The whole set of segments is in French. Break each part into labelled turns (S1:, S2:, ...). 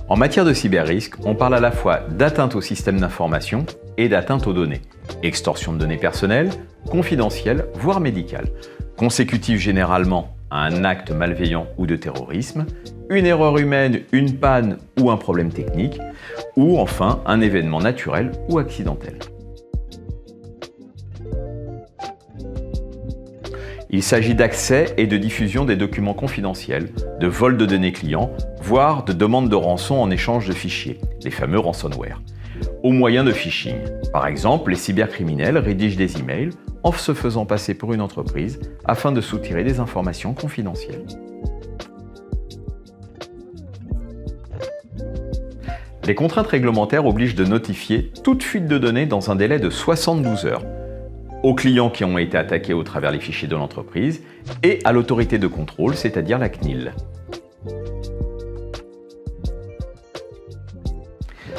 S1: En matière de cyberrisque, on parle à la fois d'atteinte au système d'information et d'atteinte aux données. Extorsion de données personnelles, confidentielles, voire médicales. Consécutive généralement à un acte malveillant ou de terrorisme, une erreur humaine, une panne ou un problème technique, ou enfin un événement naturel ou accidentel. Il s'agit d'accès et de diffusion des documents confidentiels, de vol de données clients, voire de demande de rançon en échange de fichiers, les fameux ransomware, au moyen de phishing. Par exemple, les cybercriminels rédigent des emails en se faisant passer pour une entreprise afin de soutirer des informations confidentielles. Les contraintes réglementaires obligent de notifier toute fuite de données dans un délai de 72 heures aux clients qui ont été attaqués au travers les fichiers de l'entreprise et à l'autorité de contrôle, c'est-à-dire la CNIL.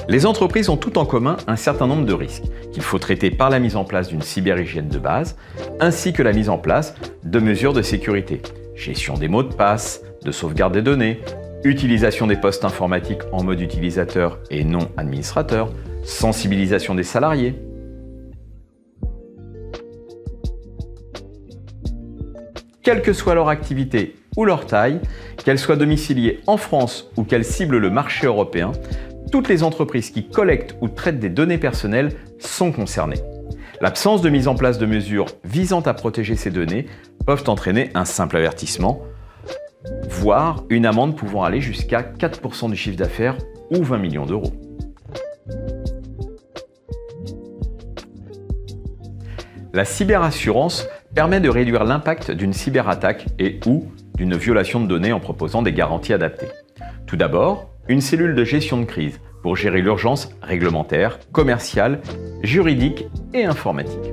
S1: Les entreprises ont tout en commun un certain nombre de risques qu'il faut traiter par la mise en place d'une cyberhygiène de base, ainsi que la mise en place de mesures de sécurité, gestion des mots de passe, de sauvegarde des données, utilisation des postes informatiques en mode utilisateur et non administrateur, sensibilisation des salariés. Quelle que soit leur activité ou leur taille, qu'elles soient domiciliées en France ou qu'elles ciblent le marché européen, toutes les entreprises qui collectent ou traitent des données personnelles sont concernées. L'absence de mise en place de mesures visant à protéger ces données peuvent entraîner un simple avertissement, voire une amende pouvant aller jusqu'à 4% du chiffre d'affaires ou 20 millions d'euros. La cyberassurance permet de réduire l'impact d'une cyberattaque et ou d'une violation de données en proposant des garanties adaptées. Tout d'abord, une cellule de gestion de crise pour gérer l'urgence réglementaire, commerciale, juridique et informatique.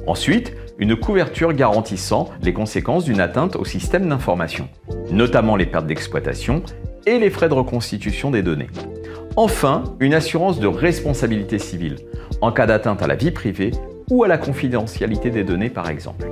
S1: Ensuite, une couverture garantissant les conséquences d'une atteinte au système d'information, notamment les pertes d'exploitation et les frais de reconstitution des données. Enfin, une assurance de responsabilité civile en cas d'atteinte à la vie privée ou à la confidentialité des données par exemple.